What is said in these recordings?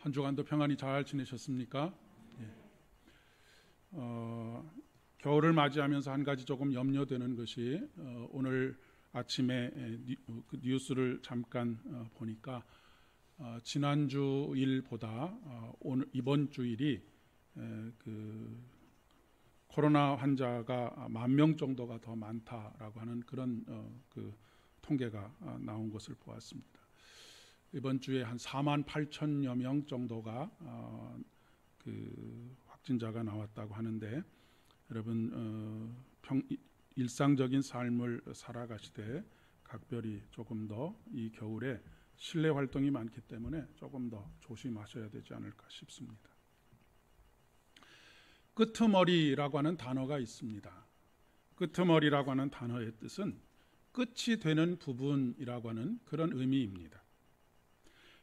한 주간도 평안히 잘 지내셨습니까? 겨울을 맞이하면서 한 가지 조금 염려되는 것이 오늘 아침에 뉴스를 잠깐 보니까 지난주일보다 이번 주일이 코로나 환자가 10,000명 정도가 더 많다라고 하는 그런 통계가 나온 것을 보았습니다. 이번 주에 한 48,000여 명 정도가 확진자가 나왔다고 하는데, 여러분 일상적인 삶을 살아가시되 각별히 조금 더 이 겨울에 실내 활동이 많기 때문에 조금 더 조심하셔야 되지 않을까 싶습니다. 끄트머리라고 하는 단어가 있습니다. 끄트머리라고 하는 단어의 뜻은 끝이 되는 부분이라고 하는 그런 의미입니다.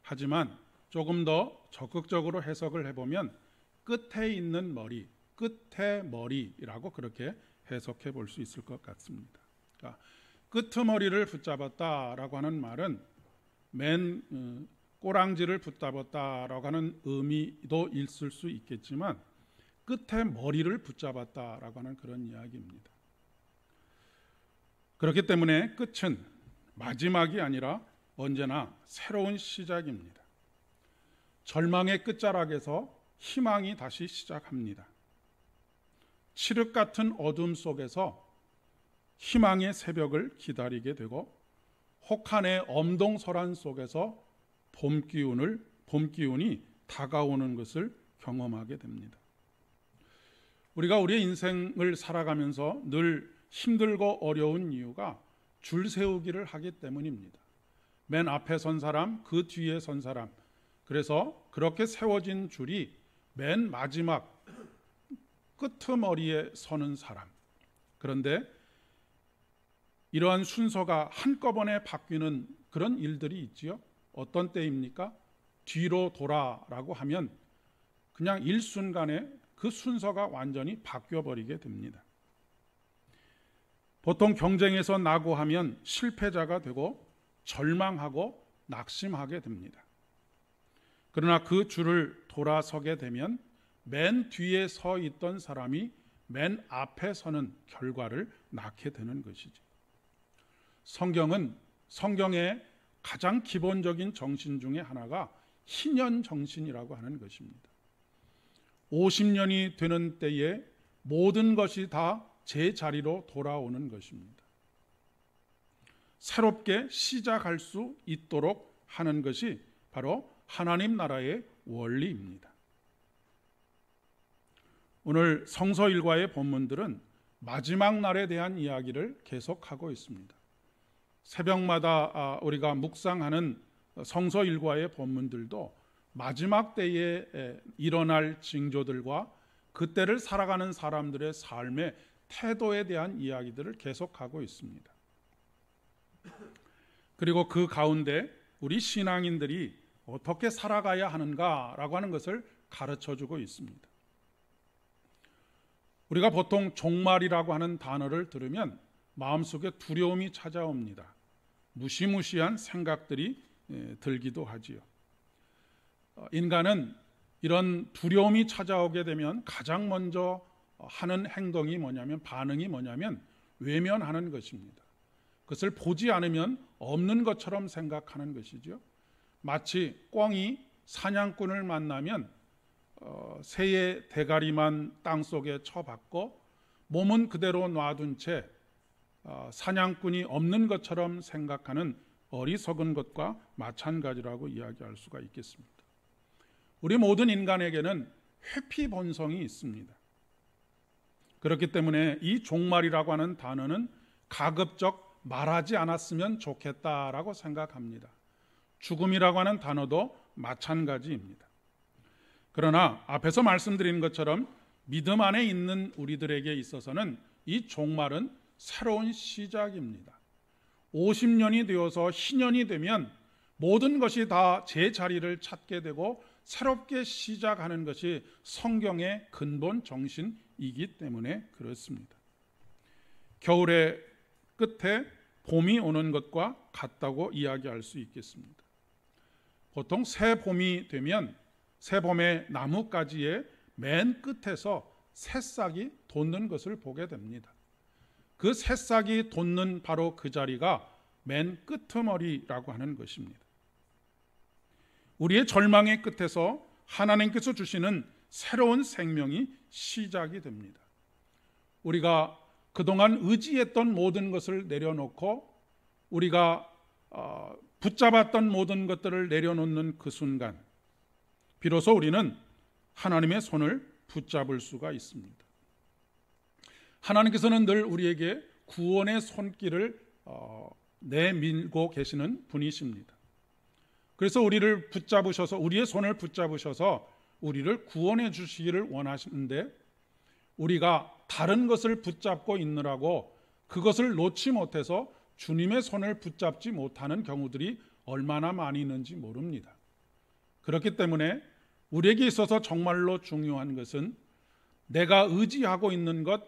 하지만 조금 더 적극적으로 해석을 해보면 끝에 있는 머리, 끝의 머리라고 그렇게 해석해 볼 수 있을 것 같습니다. 그러니까 끄트머리를 붙잡았다라고 하는 말은 맨 꼬랑지를 붙잡았다라고 하는 의미도 있을 수 있겠지만 끝에 머리를 붙잡았다라고 하는 그런 이야기입니다. 그렇기 때문에 끝은 마지막이 아니라 언제나 새로운 시작입니다. 절망의 끝자락에서 희망이 다시 시작합니다. 칠흑 같은 어둠 속에서 희망의 새벽을 기다리게 되고, 혹한의 엄동설한 속에서 봄 기운이 다가오는 것을 경험하게 됩니다. 우리가 우리의 인생을 살아가면서 늘 힘들고 어려운 이유가 줄 세우기를 하기 때문입니다. 맨 앞에 선 사람, 그 뒤에 선 사람, 그래서 그렇게 세워진 줄이 맨 마지막 끄트머리에 서는 사람. 그런데 이러한 순서가 한꺼번에 바뀌는 그런 일들이 있지요. 어떤 때입니까? 뒤로 돌아라고 하면 그냥 일순간에 그 순서가 완전히 바뀌어버리게 됩니다. 보통 경쟁에서 낙오하면 실패자가 되고 절망하고 낙심하게 됩니다. 그러나 그 줄을 돌아서게 되면 맨 뒤에 서 있던 사람이 맨 앞에 서는 결과를 낳게 되는 것이죠. 성경의 가장 기본적인 정신 중에 하나가 희년 정신이라고 하는 것입니다. 50년이 되는 때에 모든 것이 다 제자리로 돌아오는 것입니다. 새롭게 시작할 수 있도록 하는 것이 바로 하나님 나라의 원리입니다. 오늘 성서 일과의 본문들은 마지막 날에 대한 이야기를 계속하고 있습니다. 새벽마다 우리가 묵상하는 성서 일과의 본문들도 마지막 때에 일어날 징조들과 그때를 살아가는 사람들의 삶의 태도에 대한 이야기들을 계속하고 있습니다. 그리고 그 가운데 우리 신앙인들이 어떻게 살아가야 하는가라고 하는 것을 가르쳐주고 있습니다. 우리가 보통 종말이라고 하는 단어를 들으면 마음속에 두려움이 찾아옵니다. 무시무시한 생각들이 들기도 하지요. 인간은 이런 두려움이 찾아오게 되면 가장 먼저 하는 행동이 반응이 뭐냐면 외면하는 것입니다. 그것을 보지 않으면 없는 것처럼 생각하는 것이죠. 마치 꿩이 사냥꾼을 만나면 새의 대가리만 땅속에 쳐박고 몸은 그대로 놔둔 채 사냥꾼이 없는 것처럼 생각하는 어리석은 것과 마찬가지라고 이야기할 수가 있겠습니다. 우리 모든 인간에게는 회피 본성이 있습니다. 그렇기 때문에 이 종말이라고 하는 단어는 가급적 말하지 않았으면 좋겠다라고 생각합니다. 죽음이라고 하는 단어도 마찬가지입니다. 그러나 앞에서 말씀드린 것처럼 믿음 안에 있는 우리들에게 있어서는 이 종말은 새로운 시작입니다. 50년이 되어서 희년이 되면 모든 것이 다 제자리를 찾게 되고 새롭게 시작하는 것이 성경의 근본 정신이기 때문에 그렇습니다. 겨울의 끝에 봄이 오는 것과 같다고 이야기할 수 있겠습니다. 보통 새 봄이 되면 새봄의 나뭇가지의 맨 끝에서 새싹이 돋는 것을 보게 됩니다. 그 새싹이 돋는 바로 그 자리가 맨 끄트머리라고 하는 것입니다. 우리의 절망의 끝에서 하나님께서 주시는 새로운 생명이 시작이 됩니다. 우리가 그동안 의지했던 모든 것을 내려놓고 우리가 붙잡았던 모든 것들을 내려놓는 그 순간 비로소 우리는 하나님의 손을 붙잡을 수가 있습니다. 하나님께서는 늘 우리에게 구원의 손길을 내밀고 계시는 분이십니다. 그래서 우리를 붙잡으셔서 우리의 손을 붙잡으셔서 우리를 구원해 주시기를 원하시는데 우리가 다른 것을 붙잡고 있느라고 그것을 놓지 못해서 주님의 손을 붙잡지 못하는 경우들이 얼마나 많이 있는지 모릅니다. 그렇기 때문에 우리에게 있어서 정말로 중요한 것은 내가 의지하고 있는 것,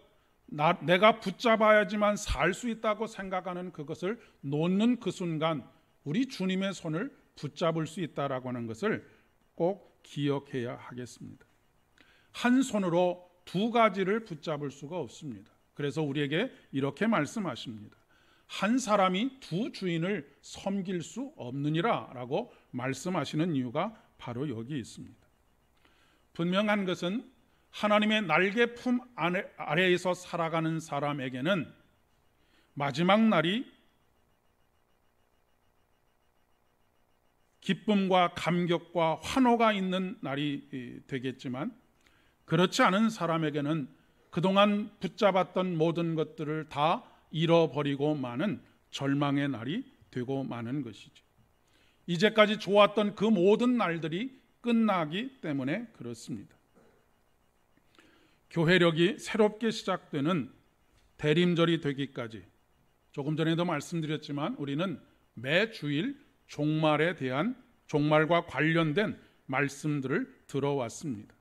내가 붙잡아야지만 살 수 있다고 생각하는 그것을 놓는 그 순간 우리 주님의 손을 붙잡을 수 있다라고 하는 것을 꼭 기억해야 하겠습니다. 한 손으로 두 가지를 붙잡을 수가 없습니다. 그래서 우리에게 이렇게 말씀하십니다. 한 사람이 두 주인을 섬길 수 없느니라 라고 말씀하시는 이유가 바로 여기 있습니다. 분명한 것은 하나님의 날개 품 아래에서 살아가는 사람에게는 마지막 날이 기쁨과 감격과 환호가 있는 날이 되겠지만 그렇지 않은 사람에게는 그동안 붙잡았던 모든 것들을 다 잃어버리고 마는 절망의 날이 되고 마는 것이죠. 이제까지 좋았던 그 모든 날들이 끝나기 때문에 그렇습니다. 교회력이 새롭게 시작되는 대림절이 되기까지 조금 전에도 말씀드렸지만 우리는 매 주일 종말과 관련된 말씀들을 들어왔습니다.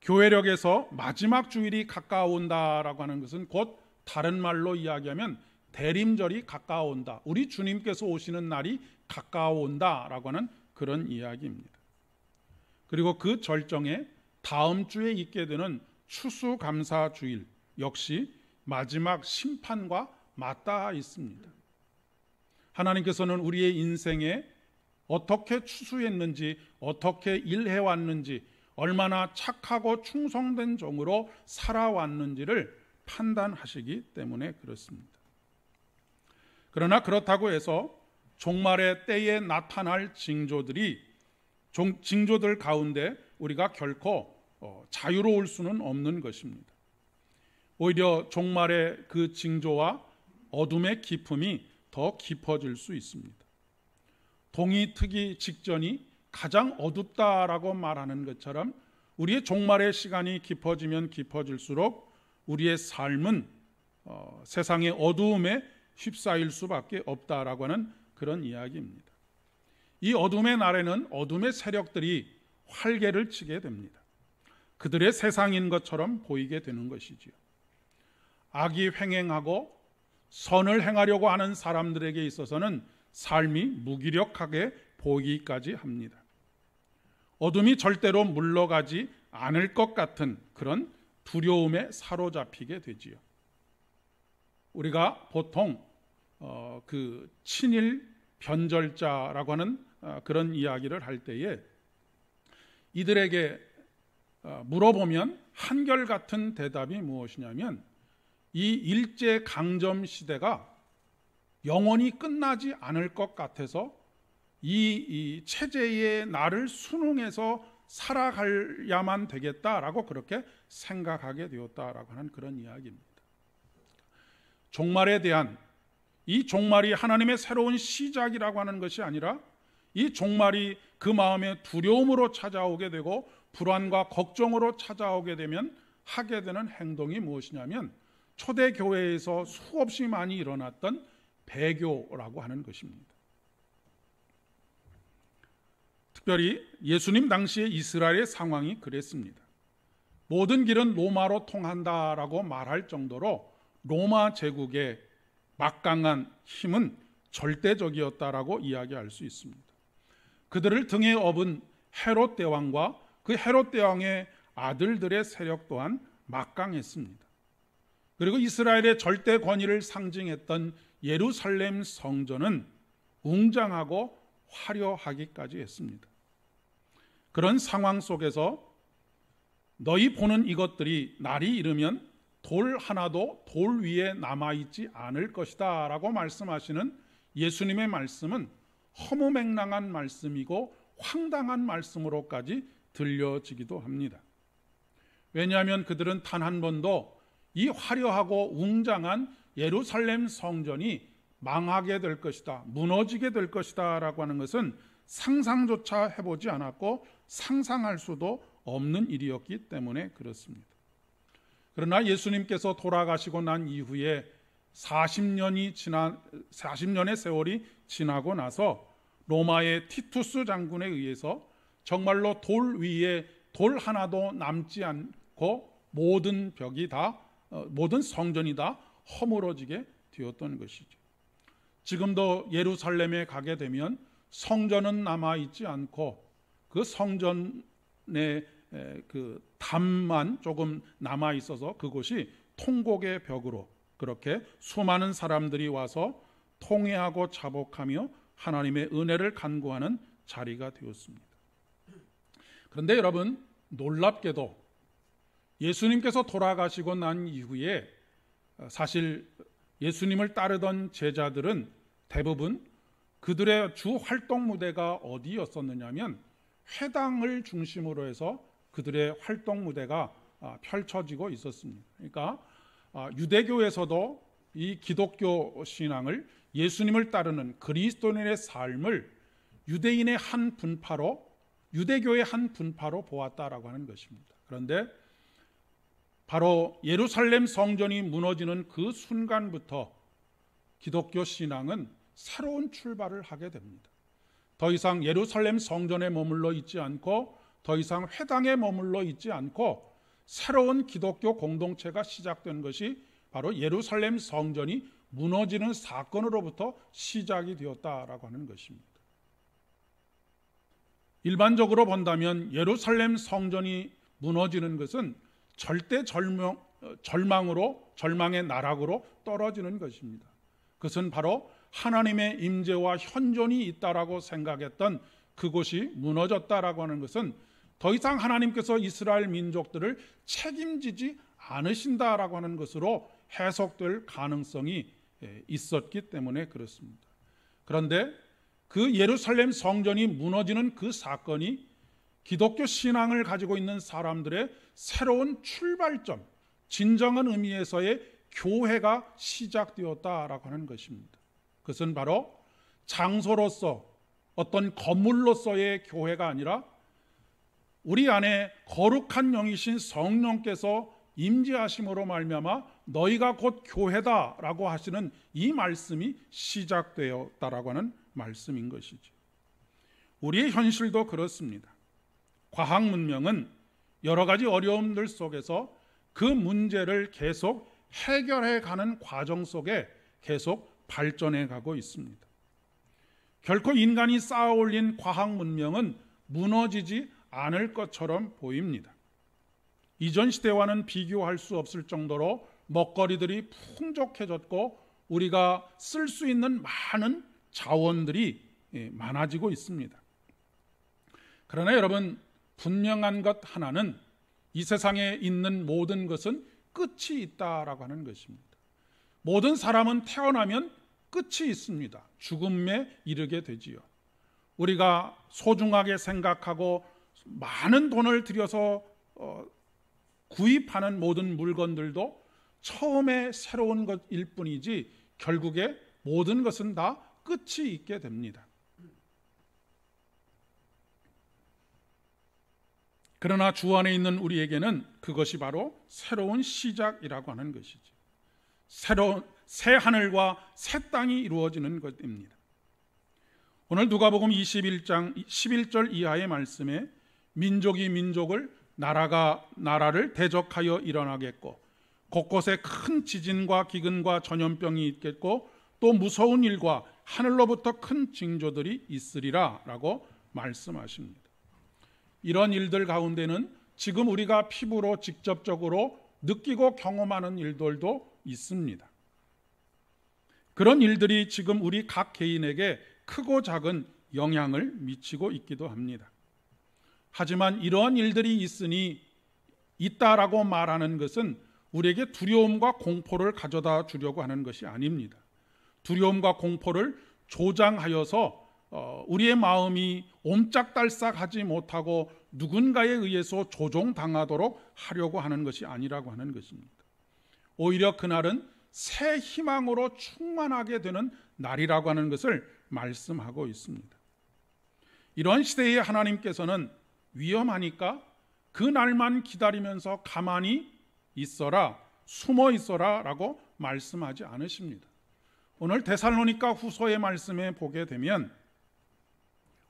교회력에서 마지막 주일이 가까워온다라고 하는 것은 곧 다른 말로 이야기하면 대림절이 가까워온다. 우리 주님께서 오시는 날이 가까워온다라고 하는 그런 이야기입니다. 그리고 그 절정에 다음 주에 있게 되는 추수감사주일 역시 마지막 심판과 맞닿아 있습니다. 하나님께서는 우리의 인생에 어떻게 추수했는지, 어떻게 일해왔는지, 얼마나 착하고 충성된 종으로 살아왔는지를 판단하시기 때문에 그렇습니다. 그러나 그렇다고 해서 종말의 때에 나타날 징조들 가운데 우리가 결코 자유로울 수는 없는 것입니다. 오히려 종말의 그 징조와 어둠의 깊음이 더 깊어질 수 있습니다. 동이 트기 직전이 가장 어둡다라고 말하는 것처럼 우리의 종말의 시간이 깊어지면 깊어질수록 우리의 삶은 세상의 어두움에 휩싸일 수밖에 없다라고 하는 그런 이야기입니다. 이 어둠의 날에는 어둠의 세력들이 활개를 치게 됩니다. 그들의 세상인 것처럼 보이게 되는 것이지요. 악이 횡행하고 선을 행하려고 하는 사람들에게 있어서는 삶이 무기력하게 보이기까지 합니다. 어둠이 절대로 물러가지 않을 것 같은 그런 두려움에 사로잡히게 되지요. 우리가 보통 그 친일 변절자라고 하는 그런 이야기를 할 때에 이들에게 물어보면 한결같은 대답이 무엇이냐면 이 일제강점 시대가 영원히 끝나지 않을 것 같아서 이 체제의 나를 순응해서 살아가야만 되겠다라고 그렇게 생각하게 되었다라고 하는 그런 이야기입니다. 종말에 대한 이 종말이 하나님의 새로운 시작이라고 하는 것이 아니라 이 종말이 그 마음에 두려움으로 찾아오게 되고 불안과 걱정으로 찾아오게 되면 하게 되는 행동이 무엇이냐면 초대교회에서 수없이 많이 일어났던 배교라고 하는 것입니다. 특별히 예수님 당시의 이스라엘의 상황이 그랬습니다. 모든 길은 로마로 통한다라고 말할 정도로 로마 제국의 막강한 힘은 절대적이었다라고 이야기할 수 있습니다. 그들을 등에 업은 헤롯 대왕과 그 헤롯 대왕의 아들들의 세력 또한 막강했습니다. 그리고 이스라엘의 절대 권위를 상징했던 예루살렘 성전은 웅장하고 화려하기까지 했습니다. 그런 상황 속에서 너희 보는 이것들이 날이 이르면 돌 하나도 돌 위에 남아있지 않을 것이다 라고 말씀하시는 예수님의 말씀은 허무맹랑한 말씀이고 황당한 말씀으로까지 들려지기도 합니다. 왜냐하면 그들은 단 한 번도 이 화려하고 웅장한 예루살렘 성전이 망하게 될 것이다, 무너지게 될 것이다 라고 하는 것은 상상조차 해보지 않았고 상상할 수도 없는 일이었기 때문에 그렇습니다. 그러나 예수님께서 돌아가시고 난 이후에 40년의 세월이 지나고 나서 로마의 티투스 장군에 의해서 정말로 돌 위에 돌 하나도 남지 않고 모든 벽이 다 모든 성전이 다 허물어지게 되었던 것이죠. 지금도 예루살렘에 가게 되면 성전은 남아 있지 않고 그 성전의 그 담만 조금 남아 있어서 그곳이 통곡의 벽으로 그렇게 수많은 사람들이 와서 통회하고 자복하며 하나님의 은혜를 간구하는 자리가 되었습니다. 그런데 여러분, 놀랍게도 예수님께서 돌아가시고 난 이후에 사실 예수님을 따르던 제자들은 대부분 그들의 주 활동 무대가 어디였었느냐면 회당을 중심으로 해서 그들의 활동 무대가 펼쳐지고 있었습니다. 그러니까 유대교에서도 이 기독교 신앙을 예수님을 따르는 그리스도인의 삶을 유대인의 한 분파로 유대교의 한 분파로 보았다라고 하는 것입니다. 그런데 바로 예루살렘 성전이 무너지는 그 순간부터 기독교 신앙은 새로운 출발을 하게 됩니다. 더 이상 예루살렘 성전에 머물러 있지 않고 더 이상 회당에 머물러 있지 않고 새로운 기독교 공동체가 시작된 것이 바로 예루살렘 성전이 무너지는 사건으로부터 시작이 되었다라고 하는 것입니다. 일반적으로 본다면 예루살렘 성전이 무너지는 것은 절대 절망의 나락으로 떨어지는 것입니다. 그것은 바로 하나님의 임재와 현존이 있다라고 생각했던 그곳이 무너졌다라고 하는 것은 더 이상 하나님께서 이스라엘 민족들을 책임지지 않으신다라고 하는 것으로 해석될 가능성이 있었기 때문에 그렇습니다. 그런데 그 예루살렘 성전이 무너지는 그 사건이 기독교 신앙을 가지고 있는 사람들의 새로운 출발점, 진정한 의미에서의 교회가 시작되었다라고 하는 것입니다. 그것은 바로 장소로서 어떤 건물로서의 교회가 아니라 우리 안에 거룩한 영이신 성령께서 임재하심으로 말미암아 너희가 곧 교회다라고 하시는 이 말씀이 시작되었다라고 하는 말씀인 것이죠. 우리의 현실도 그렇습니다. 과학 문명은 여러 가지 어려움들 속에서 그 문제를 계속 해결해 가는 과정 속에 계속 발전해 가고 있습니다. 결코 인간이 쌓아 올린 과학 문명은 무너지지 않을 것처럼 보입니다. 이전 시대와는 비교할 수 없을 정도로 먹거리들이 풍족해졌고 우리가 쓸 수 있는 많은 자원들이 많아지고 있습니다. 그러나 여러분, 분명한 것 하나는 이 세상에 있는 모든 것은 끝이 있다라고 하는 것입니다. 모든 사람은 태어나면 끝이 있습니다. 죽음에 이르게 되지요. 우리가 소중하게 생각하고 많은 돈을 들여서 구입하는 모든 물건들도 처음에 새로운 것일 뿐이지 결국에 모든 것은 다 끝이 있게 됩니다. 그러나 주 안에 있는 우리에게는 그것이 바로 새로운 시작이라고 하는 것이죠. 새로운 새 하늘과 새 땅이 이루어지는 것입니다. 오늘 누가복음 21장 11절 이하의 말씀에 민족이 민족을 나라가 나라를 대적하여 일어나겠고 곳곳에 큰 지진과 기근과 전염병이 있겠고 또 무서운 일과 하늘로부터 큰 징조들이 있으리라 라고 말씀하십니다. 이런 일들 가운데는 지금 우리가 피부로 직접적으로 느끼고 경험하는 일들도 있습니다. 그런 일들이 지금 우리 각 개인에게 크고 작은 영향을 미치고 있기도 합니다. 하지만 이런 일들이 있다라고 말하는 것은 우리에게 두려움과 공포를 가져다 주려고 하는 것이 아닙니다. 두려움과 공포를 조장하여서 우리의 마음이 옴짝달싹하지 못하고 누군가에 의해서 조종당하도록 하려고 하는 것이 아니라고 하는 것입니다. 오히려 그날은 새 희망으로 충만하게 되는 날이라고 하는 것을 말씀하고 있습니다. 이런 시대에 하나님께서는 위험하니까 그 날만 기다리면서 가만히 있어라, 숨어 있어라 라고 말씀하지 않으십니다. 오늘 데살로니가 후서의 말씀에 보게 되면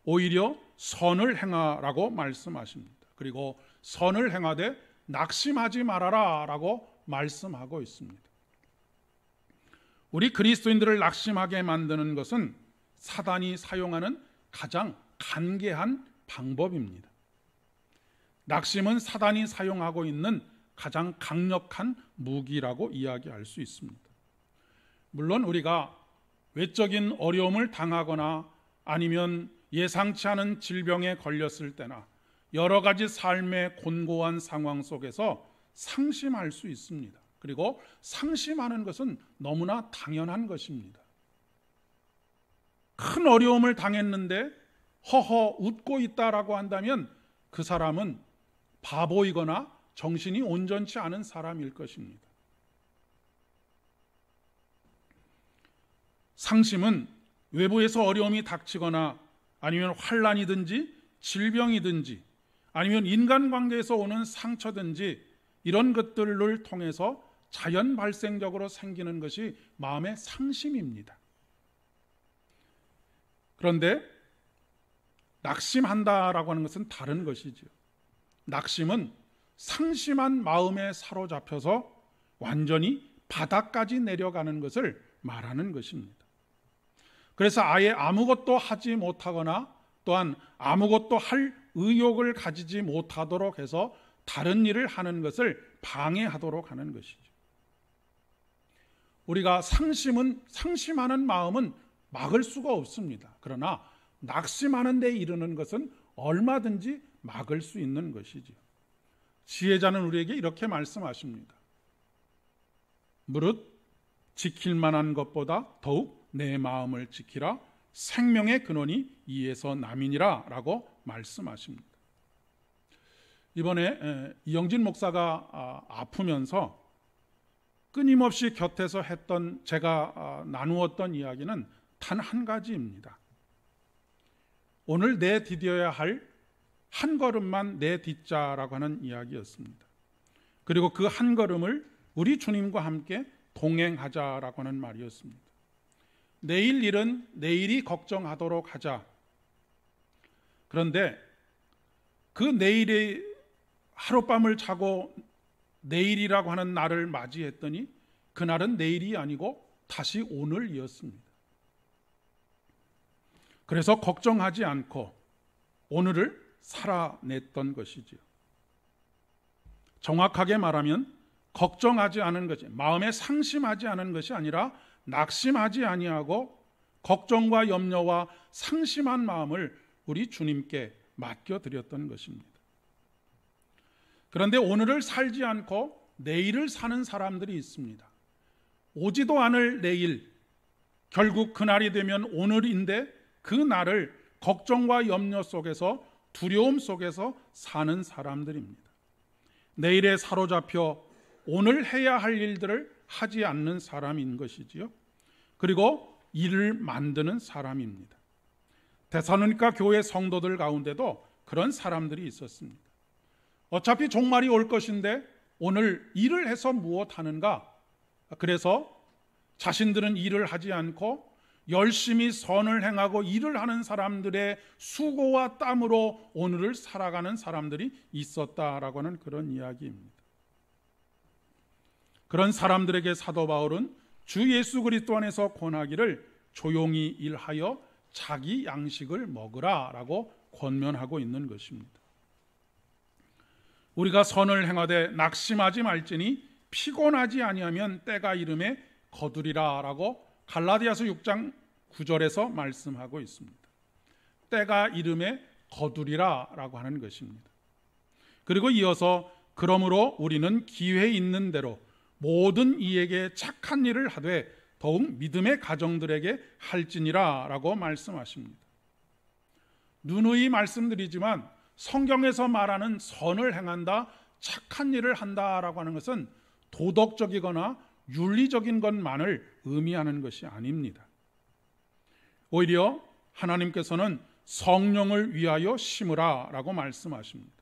오히려 선을 행하라고 말씀하십니다. 그리고 선을 행하되 낙심하지 말아라 라고 말씀하고 있습니다. 우리 그리스도인들을 낙심하게 만드는 것은 사단이 사용하는 가장 간계한 방법입니다. 낙심은 사단이 사용하고 있는 가장 강력한 무기라고 이야기할 수 있습니다. 물론 우리가 외적인 어려움을 당하거나 아니면 예상치 않은 질병에 걸렸을 때나 여러 가지 삶의 곤고한 상황 속에서 상심할 수 있습니다. 그리고 상심하는 것은 너무나 당연한 것입니다. 큰 어려움을 당했는데 허허 웃고 있다라고 한다면 그 사람은 바보이거나 정신이 온전치 않은 사람일 것입니다. 상심은 외부에서 어려움이 닥치거나 아니면 환난이든지 질병이든지 아니면 인간관계에서 오는 상처든지 이런 것들을 통해서 자연 발생적으로 생기는 것이 마음의 상심입니다. 그런데 낙심한다라고 하는 것은 다른 것이죠. 낙심은 상심한 마음에 사로잡혀서 완전히 바닥까지 내려가는 것을 말하는 것입니다. 그래서 아예 아무것도 하지 못하거나 또한 아무것도 할 의욕을 가지지 못하도록 해서 다른 일을 하는 것을 방해하도록 하는 것이죠. 우리가 상심하는 마음은 막을 수가 없습니다. 그러나 낙심하는 데 이르는 것은 얼마든지 막을 수 있는 것이죠. 지혜자는 우리에게 이렇게 말씀하십니다. 무릇 지킬 만한 것보다 더욱 내 마음을 지키라. 생명의 근원이 이에서 남이니라 라고 말씀하십니다. 이번에 이영진 목사가 아프면서 끊임없이 곁에서 했던 제가 나누었던 이야기는 단 한 가지입니다. 오늘 내디뎌야 할 한 걸음만 내딛자라고 하는 이야기였습니다. 그리고 그 한 걸음을 우리 주님과 함께 동행하자라고 하는 말이었습니다. 내일 일은 내일이 걱정하도록 하자. 그런데 그 내일이 하룻밤을 자고 내일이라고 하는 날을 맞이했더니 그날은 내일이 아니고 다시 오늘이었습니다. 그래서 걱정하지 않고 오늘을 살아냈던 것이지요. 정확하게 말하면 걱정하지 않은 것이, 마음에 상심하지 않은 것이 아니라 낙심하지 아니하고 걱정과 염려와 상심한 마음을 우리 주님께 맡겨드렸던 것입니다. 그런데 오늘을 살지 않고 내일을 사는 사람들이 있습니다. 오지도 않을 내일, 결국 그날이 되면 오늘인데 그 날을 걱정과 염려 속에서 두려움 속에서 사는 사람들입니다. 내일에 사로잡혀 오늘 해야 할 일들을 하지 않는 사람인 것이지요. 그리고 일을 만드는 사람입니다. 데살로니가 교회 성도들 가운데도 그런 사람들이 있었습니다. 어차피 종말이 올 것인데 오늘 일을 해서 무엇 하는가? 그래서 자신들은 일을 하지 않고 열심히 선을 행하고 일을 하는 사람들의 수고와 땀으로 오늘을 살아가는 사람들이 있었다라고 하는 그런 이야기입니다. 그런 사람들에게 사도 바울은 주 예수 그리스도 안에서 권하기를 조용히 일하여 자기 양식을 먹으라라고 권면하고 있는 것입니다. 우리가 선을 행하되 낙심하지 말지니 피곤하지 아니하면 때가 이름에 거두리라 라고 갈라디아서 6장 9절에서 말씀하고 있습니다. 때가 이름에 거두리라 라고 하는 것입니다. 그리고 이어서 그러므로 우리는 기회 있는 대로 모든 이에게 착한 일을 하되 더욱 믿음의 가정들에게 할지니라 라고 말씀하십니다. 누누이 말씀드리지만 성경에서 말하는 선을 행한다, 착한 일을 한다라고 하는 것은 도덕적이거나 윤리적인 것만을 의미하는 것이 아닙니다. 오히려 하나님께서는 성령을 위하여 심으라 라고 말씀하십니다.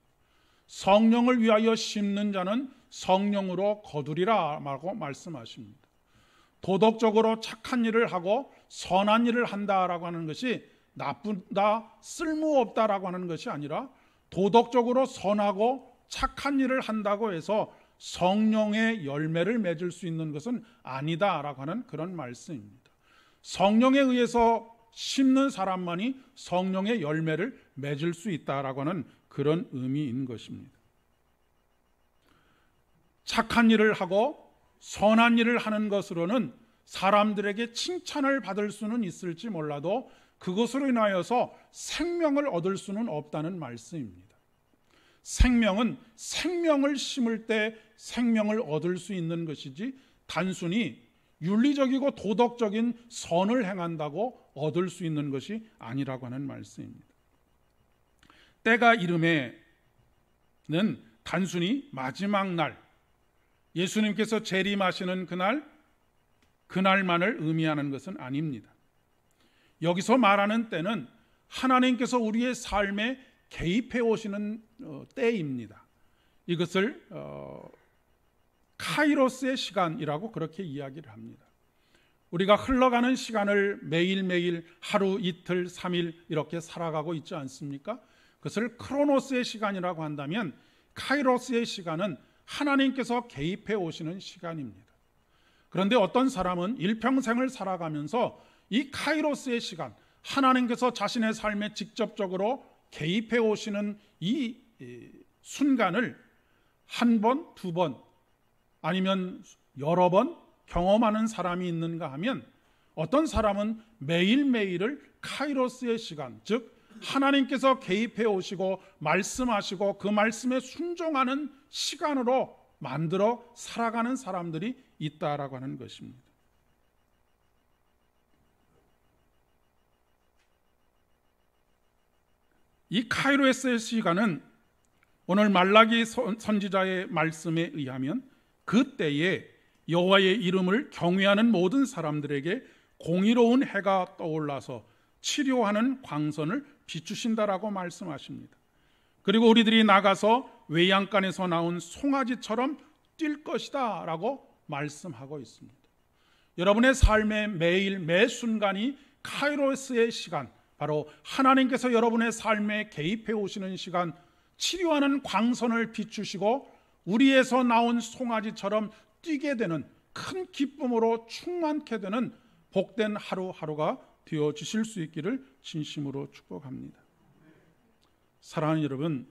성령을 위하여 심는 자는 성령으로 거두리라 라고 말씀하십니다. 도덕적으로 착한 일을 하고 선한 일을 한다라고 하는 것이 나쁘다, 쓸모없다라고 하는 것이 아니라 도덕적으로 선하고 착한 일을 한다고 해서 성령의 열매를 맺을 수 있는 것은 아니다라고 하는 그런 말씀입니다. 성령에 의해서 심는 사람만이 성령의 열매를 맺을 수 있다라고 하는 그런 의미인 것입니다. 착한 일을 하고 선한 일을 하는 것으로는 사람들에게 칭찬을 받을 수는 있을지 몰라도 그것으로 인하여서 생명을 얻을 수는 없다는 말씀입니다. 생명은 생명을 심을 때 생명을 얻을 수 있는 것이지 단순히 윤리적이고 도덕적인 선을 행한다고 얻을 수 있는 것이 아니라고 하는 말씀입니다. 때가 이름에는 단순히 마지막 날, 예수님께서 재림하시는 그날만을 의미하는 것은 아닙니다. 여기서 말하는 때는 하나님께서 우리의 삶에 개입해 오시는 때입니다. 이것을 카이로스의 시간이라고 그렇게 이야기를 합니다. 우리가 흘러가는 시간을 매일매일 하루, 이틀, 3일 이렇게 살아가고 있지 않습니까? 그것을 크로노스의 시간이라고 한다면 카이로스의 시간은 하나님께서 개입해 오시는 시간입니다. 그런데 어떤 사람은 일평생을 살아가면서 이 카이로스의 시간, 하나님께서 자신의 삶에 직접적으로 개입해 오시는 이 순간을 한 번, 두 번 아니면 여러 번 경험하는 사람이 있는가 하면 어떤 사람은 매일매일을 카이로스의 시간, 즉 하나님께서 개입해 오시고 말씀하시고 그 말씀에 순종하는 시간으로 만들어 살아가는 사람들이 있다라고 하는 것입니다. 이 카이로스의 시간은 오늘 말라기 선지자의 말씀에 의하면 그때에 여호와의 이름을 경외하는 모든 사람들에게 공의로운 해가 떠올라서 치료하는 광선을 비추신다라고 말씀하십니다. 그리고 우리들이 나가서 외양간에서 나온 송아지처럼 뛸 것이다 라고 말씀하고 있습니다. 여러분의 삶의 매일 매 순간이 카이로스의 시간, 바로 하나님께서 여러분의 삶에 개입해 오시는 시간, 치료하는 광선을 비추시고 우리에서 나온 송아지처럼 뛰게 되는, 큰 기쁨으로 충만케 되는 복된 하루하루가 되어주실 수 있기를 진심으로 축복합니다. 사랑하는 여러분,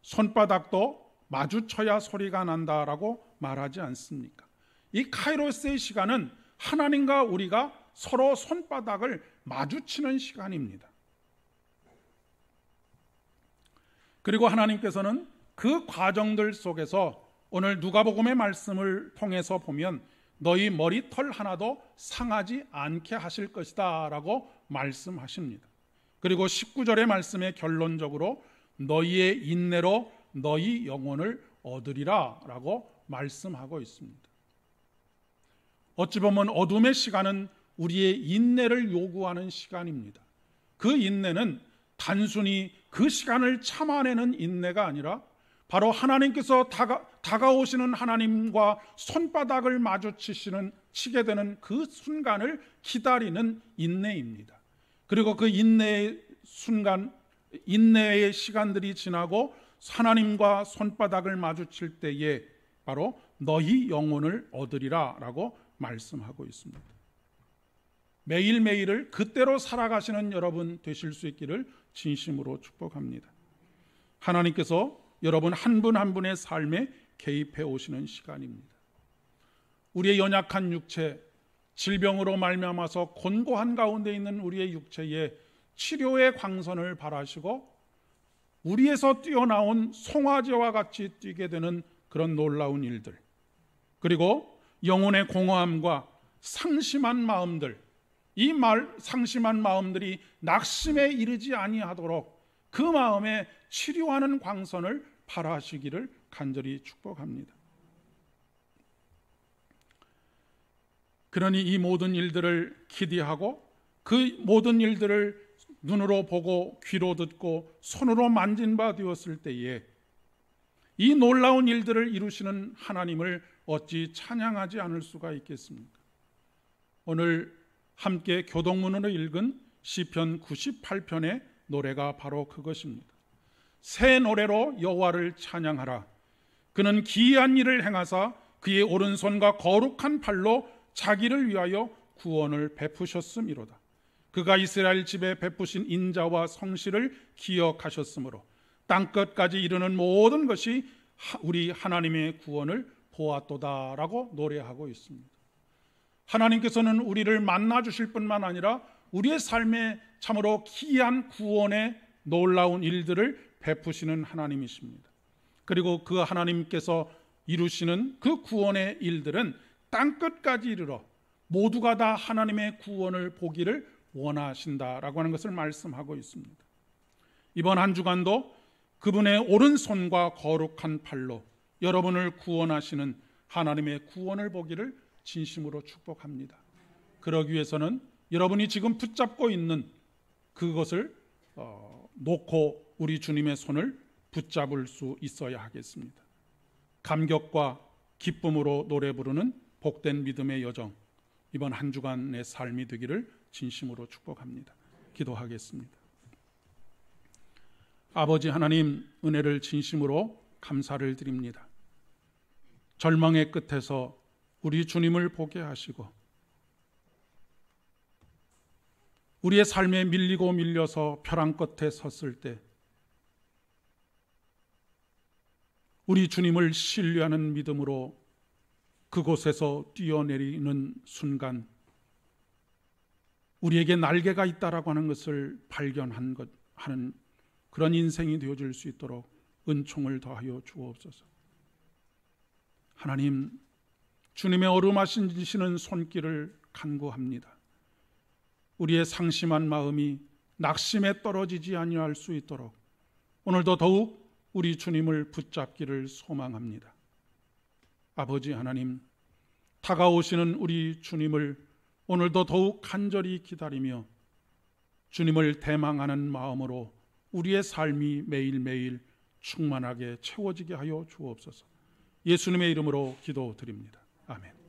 손바닥도 마주쳐야 소리가 난다라고 말하지 않습니까? 이 카이로스의 시간은 하나님과 우리가 서로 손바닥을 마주치는 시간입니다. 그리고 하나님께서는 그 과정들 속에서 오늘 누가복음의 말씀을 통해서 보면 너희 머리털 하나도 상하지 않게 하실 것이다 라고 말씀하십니다. 그리고 19절의 말씀에 결론적으로 너희의 인내로 너희 영혼을 얻으리라 라고 말씀하고 있습니다. 어찌 보면 어둠의 시간은 우리의 인내를 요구하는 시간입니다. 그 인내는 단순히 그 시간을 참아내는 인내가 아니라 바로 하나님께서 다가오시는 하나님과 손바닥을 마주치게 되는 그 순간을 기다리는 인내입니다. 그리고 그 인내의 순간, 인내의 시간들이 지나고 하나님과 손바닥을 마주칠 때에 바로 너희 영혼을 얻으리라 라고 말씀하고 있습니다. 매일매일을 그때로 살아가시는 여러분 되실 수 있기를 진심으로 축복합니다. 하나님께서 여러분 한 분 한 분의 삶에 개입해 오시는 시간입니다. 우리의 연약한 육체, 질병으로 말미암아서 곤고한 가운데 있는 우리의 육체에 치료의 광선을 발하시고 우리에서 뛰어나온 송아지와 같이 뛰게 되는 그런 놀라운 일들, 그리고 영혼의 공허함과 상심한 마음들, 이 상심한 마음들이 낙심에 이르지 아니하도록 그 마음에 치료하는 광선을 발하시기를 간절히 축복합니다. 그러니 이 모든 일들을 기대하고 그 모든 일들을 눈으로 보고 귀로 듣고 손으로 만진 바 되었을 때에 이 놀라운 일들을 이루시는 하나님을 어찌 찬양하지 않을 수가 있겠습니까? 오늘 함께 교동문으로 읽은 시편 98편의 노래가 바로 그것입니다. 새 노래로 여호와를 찬양하라. 그는 기이한 일을 행하사 그의 오른손과 거룩한 팔로 자기를 위하여 구원을 베푸셨음이로다. 그가 이스라엘 집에 베푸신 인자와 성실을 기억하셨으므로 땅끝까지 이르는 모든 것이 우리 하나님의 구원을 보았도다라고 노래하고 있습니다. 하나님께서는 우리를 만나주실 뿐만 아니라 우리의 삶에 참으로 기이한 구원의 놀라운 일들을 베푸시는 하나님이십니다. 그리고 그 하나님께서 이루시는 그 구원의 일들은 땅끝까지 이르러 모두가 다 하나님의 구원을 보기를 원하신다라고 하는 것을 말씀하고 있습니다. 이번 한 주간도 그분의 오른손과 거룩한 팔로 여러분을 구원하시는 하나님의 구원을 보기를 진심으로 축복합니다. 그러기 위해서는 여러분이 지금 붙잡고 있는 그것을 놓고 우리 주님의 손을 붙잡을 수 있어야 하겠습니다. 감격과 기쁨으로 노래 부르는 복된 믿음의 여정, 이번 한 주간의 삶이 되기를 진심으로 축복합니다. 기도하겠습니다. 아버지 하나님, 은혜를 진심으로 감사를 드립니다. 절망의 끝에서 우리 주님을 보게 하시고 우리의 삶에 밀리고 밀려서 벼랑 끝에 섰을 때 우리 주님을 신뢰하는 믿음으로 그곳에서 뛰어내리는 순간 우리에게 날개가 있다라고 하는 것을 발견하는 그런 인생이 되어줄 수 있도록 은총을 더하여 주옵소서. 하나님, 주님의 어루만지시는 손길을 간구합니다. 우리의 상심한 마음이 낙심에 떨어지지 아니할 수 있도록 오늘도 더욱 우리 주님을 붙잡기를 소망합니다. 아버지 하나님, 다가오시는 우리 주님을 오늘도 더욱 간절히 기다리며 주님을 대망하는 마음으로 우리의 삶이 매일매일 충만하게 채워지게 하여 주옵소서. 예수님의 이름으로 기도드립니다. 아멘.